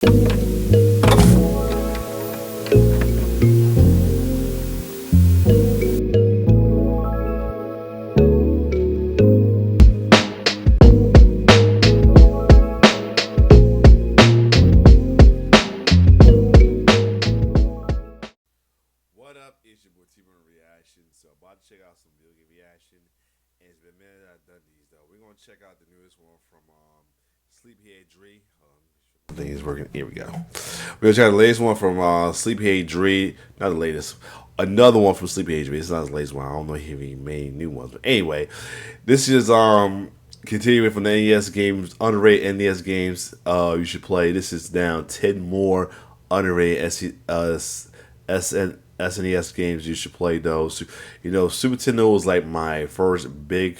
What up? It's your boy T-Bone Reaction. So about to check out some video game reaction. And it's been a minute that I've done these though. We're gonna check out the newest one from Sleepyhead Dre. I think it's working. Here we go. We're gonna check out the latest one from Sleepyhead Dre. Not the latest. Another one from Sleepyhead Dre. It's not the latest one. I don't know if he made new ones. But anyway, this is continuing from the NES games, underrated NES games you should play. This is down 10 more underrated SNES games you should play. Those, you know, Super Nintendo was like my first big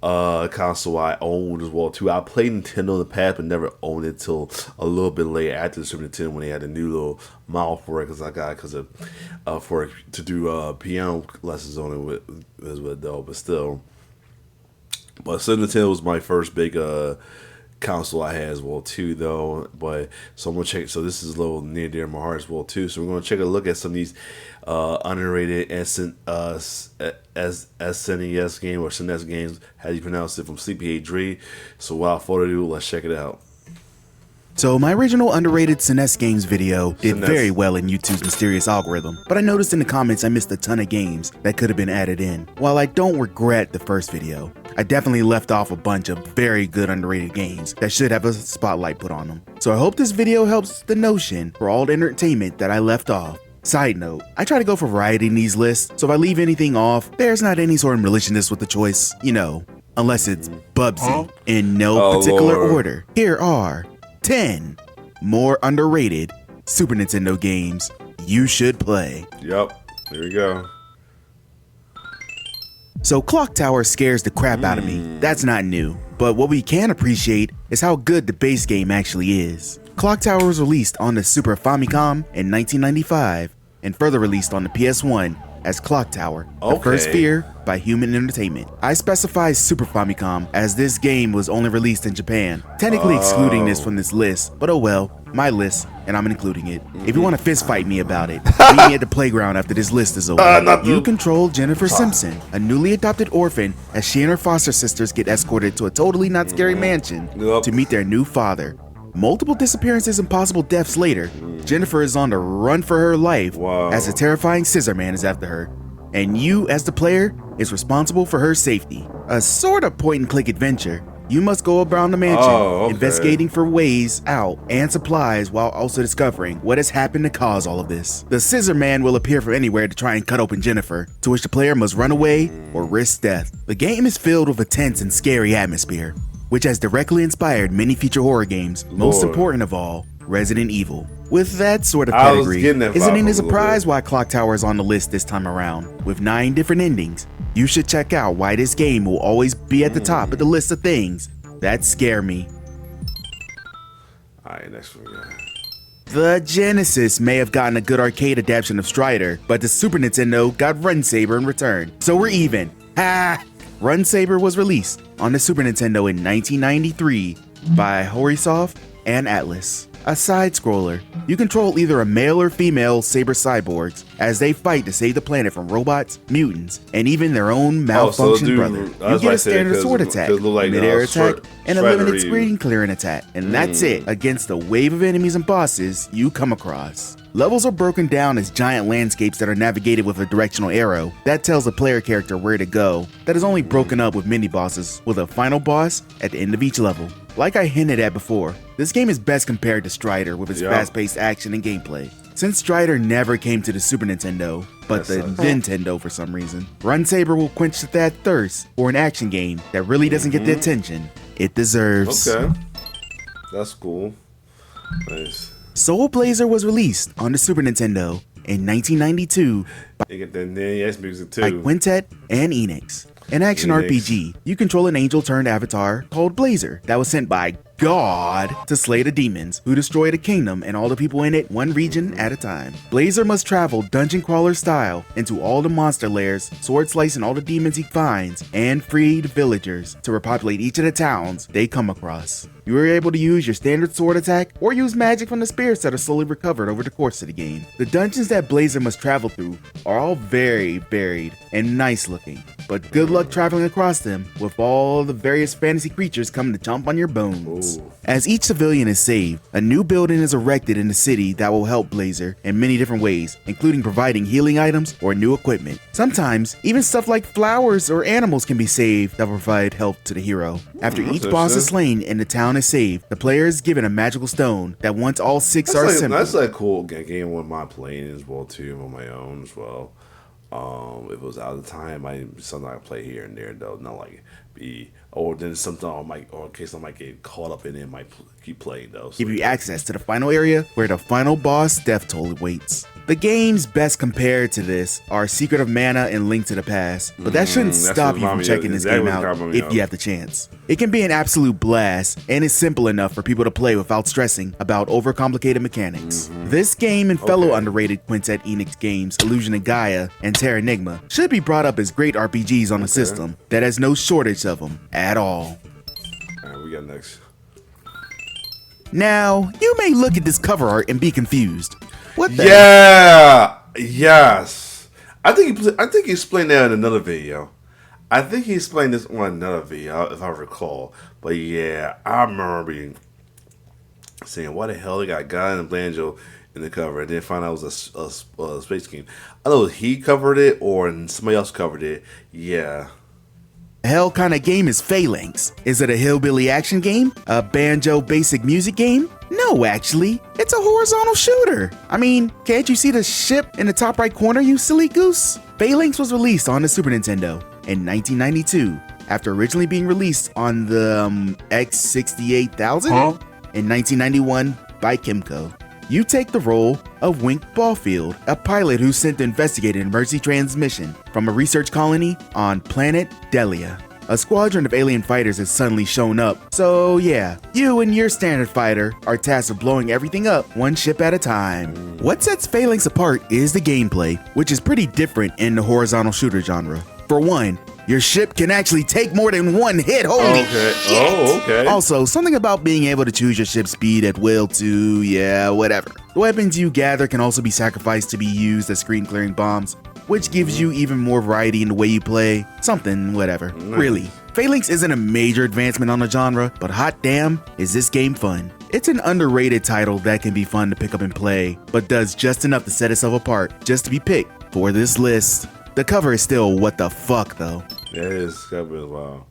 console I owned as well too. I played Nintendo in the past, but never owned it till a little bit later after the Super Nintendo when they had a new little model for it to do piano lessons on it with though. But still, Super Nintendo was my first big console I had as well too though. But so I'm gonna check, so this is a little near dear to my heart as well too, so we're gonna check a look at some of these underrated SNES game or SNES games, how you pronounce it, from Sleepyhead Dre. So without further ado, let's check it out. So my original underrated SNES games video did very well in YouTube's mysterious algorithm, but I noticed in the comments I missed a ton of games that could have been added in. While I don't regret the first video, I definitely left off a bunch of very good underrated games that should have a spotlight put on them. So I hope this video helps the notion for all the entertainment that I left off. Side note, I try to go for variety in these lists, so if I leave anything off, there's not any sort of maliciousness with the choice, you know, unless it's Bubsy in no particular order. Here are 10 more underrated Super Nintendo games you should play. Yep, here we go. So Clock Tower scares the crap out of me. That's not new, but what we can appreciate is how good the base game actually is. Clock Tower was released on the Super Famicom in 1995 and further released on the PS1 as Clock Tower, The First Fear by Human Entertainment. I specify Super Famicom as this game was only released in Japan, technically excluding this from this list, but oh well, my list, and I'm including it. If you want to fist fight me about it, meet me at the playground after this list is over. You control Jennifer Simpson, a newly adopted orphan, as she and her foster sisters get escorted to a totally not scary mansion to meet their new father. Multiple disappearances and possible deaths later, Jennifer is on the run for her life as a terrifying scissor man is after her, and you, as the player, is responsible for her safety. A sort of point-and-click adventure. You must go around the mansion, investigating for ways out and supplies while also discovering what has happened to cause all of this. The scissor man will appear from anywhere to try and cut open Jennifer, to which the player must run away or risk death. The game is filled with a tense and scary atmosphere, which has directly inspired many future horror games, most important of all, Resident Evil. With that sort of pedigree, isn't it a surprise why Clock Tower is on the list this time around? With 9 different endings, you should check out why this game will always be at the top of the list of things that scare me. Alright, next one, yeah. The Genesis may have gotten a good arcade adaptation of Strider, but the Super Nintendo got Run Saber in return, so we're even. Ha! Run Saber was released on the Super Nintendo in 1993 by Horisoft and Atlas. A side-scroller, you control either a male or female Saber cyborgs as they fight to save the planet from robots, mutants, and even their own malfunctioned brother. You get a standard sword attack, mid-air attack, and a limited screen clearing attack, and that's it against the wave of enemies and bosses you come across. Levels are broken down as giant landscapes that are navigated with a directional arrow that tells the player character where to go, that is only broken up with mini-bosses, with a final boss at the end of each level. Like I hinted at before, this game is best compared to Strider with its fast-paced action and gameplay. Since Strider never came to the Super Nintendo, but the Nintendo for some reason, Run Saber will quench that thirst for an action game that really doesn't get the attention it deserves. Okay, that's cool. Nice. Soul Blazer was released on the Super Nintendo in 1992 by Quintet and Enix. An action RPG, you control an angel-turned avatar called Blazer that was sent by god to slay the demons who destroy the kingdom and all the people in it one region at a time. Blazer must travel dungeon crawler style into all the monster lairs, sword slicing all the demons he finds, and free the villagers to repopulate each of the towns they come across. You are able to use your standard sword attack or use magic from the spirits that are slowly recovered over the course of the game. The dungeons that Blazer must travel through are all very varied and nice looking, but good luck traveling across them with all the various fantasy creatures coming to chomp on your bones. Ooh. As each civilian is saved, a new building is erected in the city that will help Blazer in many different ways, including providing healing items or new equipment. Sometimes, even stuff like flowers or animals can be saved that provide help to the hero. After each boss is slain and the town is saved, the player is given a magical stone that once all six are assembled. That's like a cool game with my playing as well too, on my own as well. If it was out of time, something I play here and there though, not like or then something or in case I might get caught up in it, might keep playing though. So Give you access to the final area where the final boss death toll waits. The games best compared to this are Secret of Mana and Link to the Past, but that shouldn't stop you from checking this game out if you have the chance. It can be an absolute blast and is simple enough for people to play without stressing about overcomplicated mechanics. This game and fellow underrated Quintet Enix games, Illusion of Gaia and Terra Enigma, should be brought up as great RPGs on a system that has no shortage of them at all. Alright, we got next. Now, you may look at this cover art and be confused. What the Yes. I think he explained that in another video. I think he explained this on another video, if I recall. But yeah, I remember saying, "Why the hell they got Guy and Banjo in the cover?" And then find out it was a space game. I don't know if he covered it or somebody else covered it. Yeah. hell kind of game is Phalanx? Is it a hillbilly action game? A banjo basic music game? No, actually, it's a horizontal shooter. I mean, can't you see the ship in the top right corner, you silly goose? Phalanx was released on the Super Nintendo in 1992, after originally being released on the X68000 in 1991 by Kimco. You take the role of Wink Ballfield, a pilot who's sent to investigate an emergency transmission from a research colony on planet Delia. A squadron of alien fighters has suddenly shown up, so yeah, you and your standard fighter are tasked with blowing everything up one ship at a time. What sets Phalanx apart is the gameplay, which is pretty different in the horizontal shooter genre. For one, your ship can actually take more than one hit. Holy shit! Oh, okay. Also, something about being able to choose your ship's speed at will to, yeah, whatever. The weapons you gather can also be sacrificed to be used as screen-clearing bombs, which gives you even more variety in the way you play. Something, whatever. Really. Phalanx isn't a major advancement on the genre, but hot damn, is this game fun. It's an underrated title that can be fun to pick up and play, but does just enough to set itself apart just to be picked for this list. The cover is still what the fuck though. Yeah, it is. Cover is wild.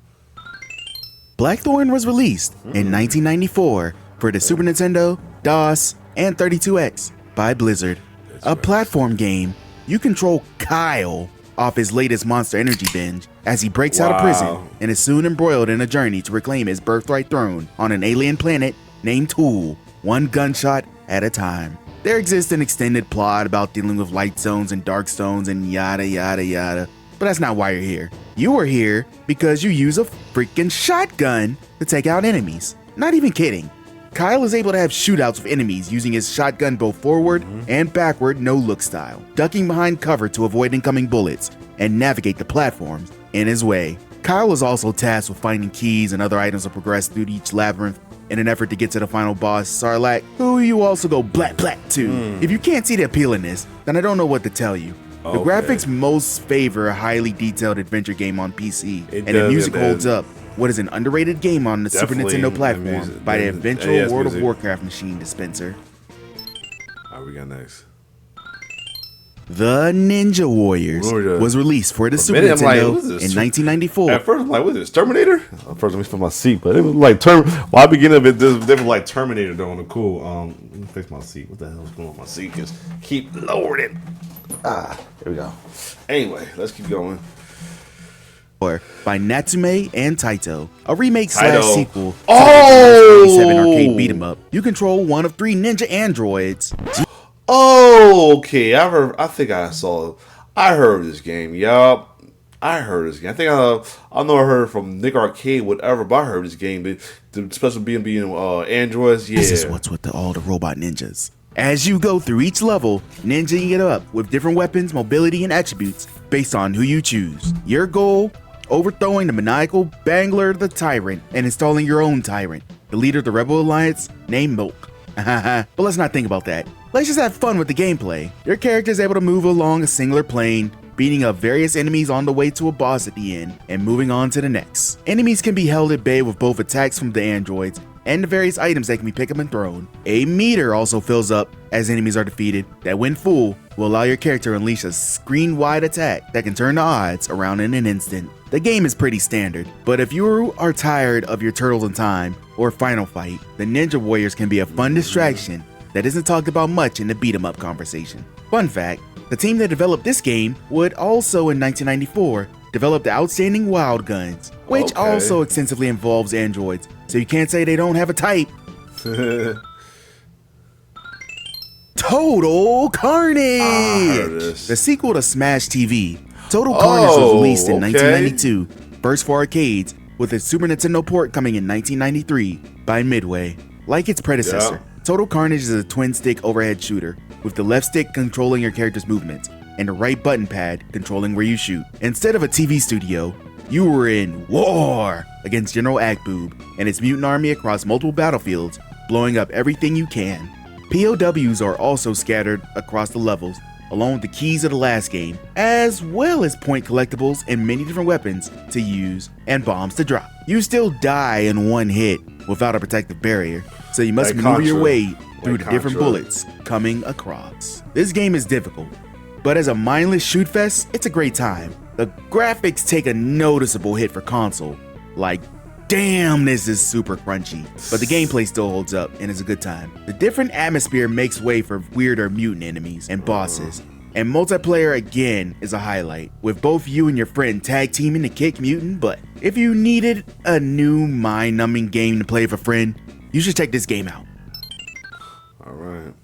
Blackthorn was released in 1994 for the Super Nintendo, DOS, and 32X by Blizzard. A platform game. You control Kyle off his latest Monster Energy binge as he breaks out of prison and is soon embroiled in a journey to reclaim his birthright throne on an alien planet named Tool, one gunshot at a time. There exists an extended plot about dealing with light zones and dark zones and yada yada yada, but that's not why you're here. You are here because you use a freaking shotgun to take out enemies. Not even kidding. Kyle is able to have shootouts with enemies using his shotgun both forward and backward no-look style, ducking behind cover to avoid incoming bullets and navigate the platforms in his way. Kyle is also tasked with finding keys and other items to progress through each labyrinth in an effort to get to the final boss, Sarlacc, who you also go blat blat to. If you can't see the appeal in this, then I don't know what to tell you. The graphics most favor a highly detailed adventure game on PC, and the music holds up. What is an underrated game on the Super Nintendo platform by the eventual World of Warcraft machine dispenser. Alright, we got next. The Ninja Warriors was released for the Super Nintendo in 1994. At first, I'm like, what is this, Terminator? First, let me fix my seat, but it was like Well, I beginning of it, they were like Terminator though, on the cool. Let me fix my seat. What the hell is going on with my seat? Just keep lowering it. Here we go. Anyway, let's keep going. By Natsume and Taito, a remake / sequel to the 1987 arcade beat 'em up. You control one of 3 ninja androids. Oh, okay. I think I heard of this game. Yup. I heard this game. I think I know I heard it from Nick Arcade, whatever. But I heard this game. The special being androids. Yeah. This is what's with all the robot ninjas. As you go through each level, ninjaing it up with different weapons, mobility, and attributes based on who you choose. Your goal: overthrowing the maniacal Bangler the Tyrant and installing your own tyrant, the leader of the Rebel Alliance named Milk. But let's not think about that. Let's just have fun with the gameplay. Your character is able to move along a singular plane, beating up various enemies on the way to a boss at the end, and moving on to the next. Enemies can be held at bay with both attacks from the androids and the various items that can be picked up and thrown. A meter also fills up as enemies are defeated, that when full, will allow your character to unleash a screen-wide attack that can turn the odds around in an instant. The game is pretty standard, but if you are tired of your Turtles in Time or Final Fight, the Ninja Warriors can be a fun distraction that isn't talked about much in the beat-em-up conversation. Fun fact, the team that developed this game would also in 1994 develop the outstanding Wild Guns, which also extensively involves androids, so you can't say they don't have a type. Total Carnage! The sequel to Smash TV, Total Carnage was released in 1992, first for arcades, with a Super Nintendo port coming in 1993 by Midway. Like its predecessor, Total Carnage is a twin-stick overhead shooter, with the left stick controlling your character's movements, and the right button pad controlling where you shoot. Instead of a TV studio, you were in war against General Akboob and his mutant army across multiple battlefields, blowing up everything you can. POWs are also scattered across the levels, along with the keys of the last game, as well as point collectibles and many different weapons to use and bombs to drop. You still die in one hit without a protective barrier, so you must maneuver your way through the different bullets coming across. This game is difficult, but as a mindless shoot fest, it's a great time. The graphics take a noticeable hit for console, like damn, this is super crunchy, but the gameplay still holds up and is a good time. The different atmosphere makes way for weirder mutant enemies and bosses, and multiplayer again is a highlight, with both you and your friend tag teaming to kick mutant butt. If you needed a new mind-numbing game to play with a friend, you should check this game out. Alright.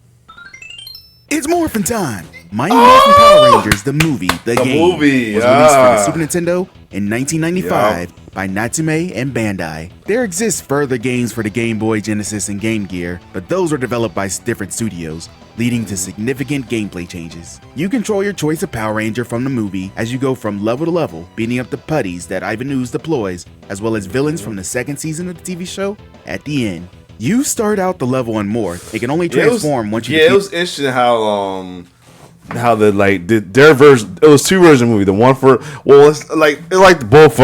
It's Morphin' Time! Mighty Morphin Power Rangers, the movie, was released for the Super Nintendo in 1995 by Natsume and Bandai. There exist further games for the Game Boy, Genesis, and Game Gear, but those were developed by different studios, leading to significant gameplay changes. You control your choice of Power Ranger from the movie as you go from level to level, beating up the putties that Ivan Ooze deploys, as well as villains from the second season of the TV show at the end. You start out the level on Morph. It can only transform once you defeat. It was interesting how their version. It was two versions of the movie. The one for it's like both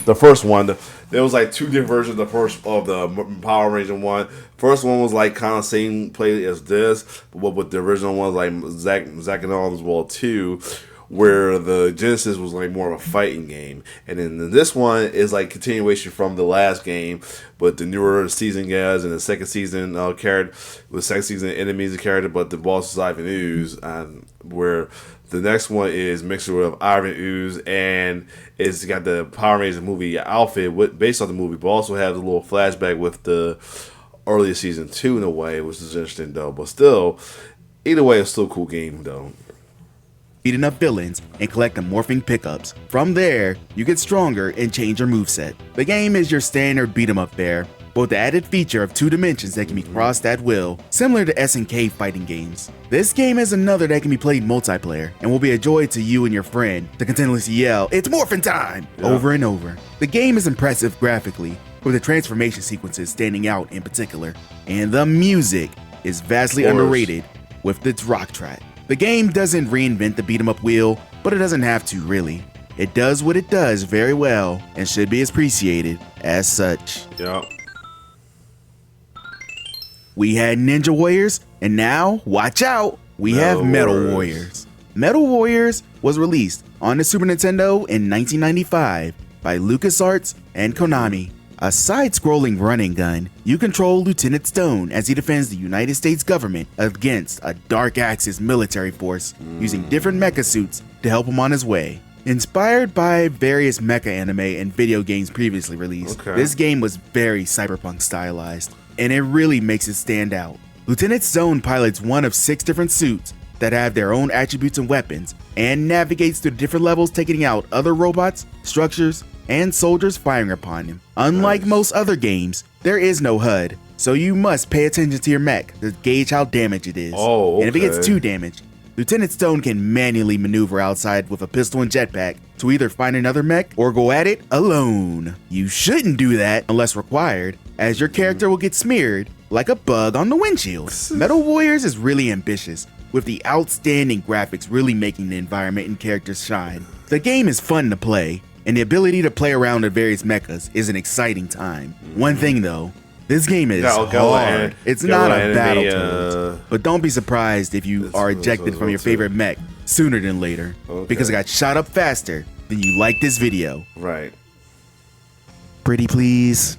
the first one. There was like two different versions. The first of the Power Ranger one. First one was like kind of same play as this, but the original one was like Zack and all as well too. Where the Genesis was like more of a fighting game, and then this one is like continuation from the last game, but the newer season guys and the second season character, the second season enemies character, but the boss is Ivan Ooze, and where the next one is mixture of Ivan Ooze and it's got the Power Rangers movie outfit based on the movie, but also has a little flashback with the earlier season 2 in a way, which is interesting though. But still, either way, it's still a cool game though. Beat enough villains and collect the morphing pickups. From there, you get stronger and change your moveset. The game is your standard beat 'em up fare, but with the added feature of 2 dimensions that can be crossed at will, similar to SNK fighting games. This game is another that can be played multiplayer and will be a joy to you and your friend to continuously yell, "It's Morphin' Time!" over and over. The game is impressive graphically, with the transformation sequences standing out in particular, and the music is vastly underrated with its rock track. The game doesn't reinvent the beat-em-up wheel, but it doesn't have to really. It does what it does very well and should be appreciated as such. We had Ninja Warriors, and now, watch out, we have Metal Warriors. Metal Warriors was released on the Super Nintendo in 1995 by LucasArts and Konami. A side-scrolling running gun, you control Lieutenant Stone as he defends the United States government against a Dark Axis military force using different mecha suits to help him on his way. Inspired by various mecha anime and video games previously released, this game was very cyberpunk stylized, and it really makes it stand out. Lieutenant Stone pilots one of 6 different suits that have their own attributes and weapons, and navigates through different levels, taking out other robots, structures, and soldiers firing upon him. Unlike most other games, there is no HUD, so you must pay attention to your mech to gauge how damaged it is. Oh, okay. And if it gets too damaged, Lieutenant Stone can manually maneuver outside with a pistol and jetpack to either find another mech or go at it alone. You shouldn't do that unless required, as your character will get smeared like a bug on the windshield. Metal Warriors is really ambitious, with the outstanding graphics really making the environment and characters shine. The game is fun to play, and the ability to play around the various mechas is an exciting time. One thing though, this game is hard. It's not a Battletoads, but don't be surprised if you are ejected from your favorite mech sooner than later, because it got shot up faster than you like this video. Right. Pretty please.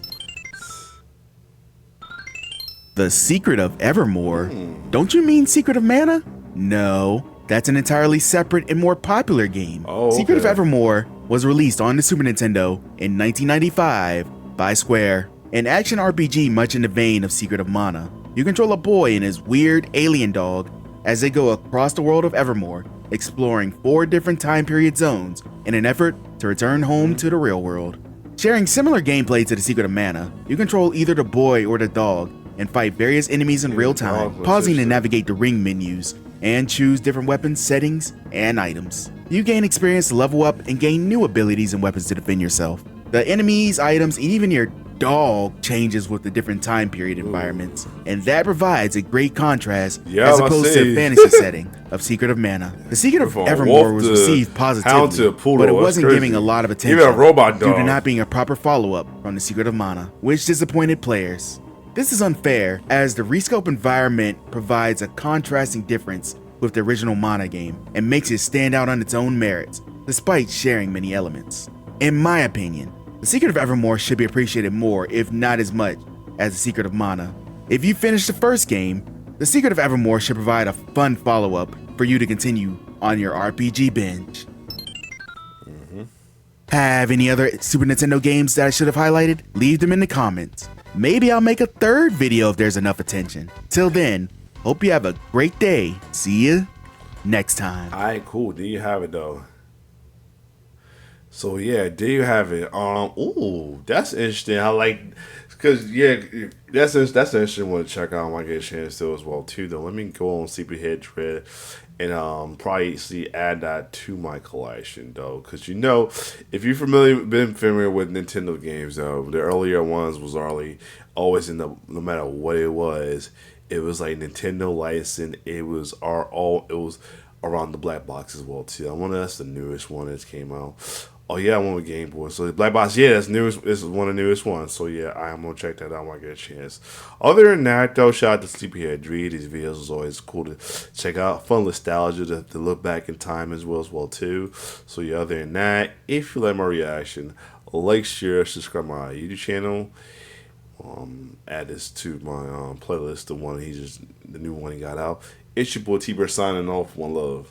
The Secret of Evermore? Don't you mean Secret of Mana? No, that's an entirely separate and more popular game. Secret of Evermore was released on the Super Nintendo in 1995 by Square. An action RPG much in the vein of Secret of Mana. You control a boy and his weird alien dog as they go across the world of Evermore, exploring 4 different time period zones in an effort to return home to the real world. Sharing similar gameplay to the Secret of Mana, you control either the boy or the dog and fight various enemies in real time, pausing to navigate the ring menus and choose different weapons, settings, and items. You gain experience to level up and gain new abilities and weapons to defend yourself. The enemies, items, and even your dog changes with the different time period environments, and that provides a great contrast as opposed to the fantasy setting of Secret of Mana. The Secret of Evermore was received positively, but it wasn't giving a lot of attention due to not being a proper follow-up from the Secret of Mana, which disappointed players. This is unfair, as the rescope environment provides a contrasting difference with the original Mana game and makes it stand out on its own merits, despite sharing many elements. In my opinion, The Secret of Evermore should be appreciated more, if not as much, as The Secret of Mana. If you finish the first game, The Secret of Evermore should provide a fun follow-up for you to continue on your RPG binge. Have any other Super Nintendo games that I should have highlighted? Leave them in the comments. Maybe I'll make a third video if there's enough attention. Till then, hope you have a great day. See ya next time. Alright, cool. There you have it though. So yeah, there you have it. Ooh, that's interesting. I like, cause yeah, that's an interesting one to check out. I might get a chance to as well too. Though, let me go on Sleepyhead Tread and probably add that to my collection though, cause you know, if you're been familiar with Nintendo games though, the earlier ones was always in the, no matter what it was like Nintendo license. It was around the black box as well too. I wonder that's the newest one that came out. Oh yeah, I went with Game Boy. So the Black Box, yeah, that's newest. This is one of the newest ones. So yeah, I'm gonna check that out when I get a chance. Other than that, though, shout out to Sleepyhead Dread. These videos is always cool to check out. Fun nostalgia to look back in time as well too. So yeah, other than that, if you like my reaction, like, share, subscribe to my YouTube channel. Add this to my playlist. The new one he got out. It's your boy T-Bird signing off. One love.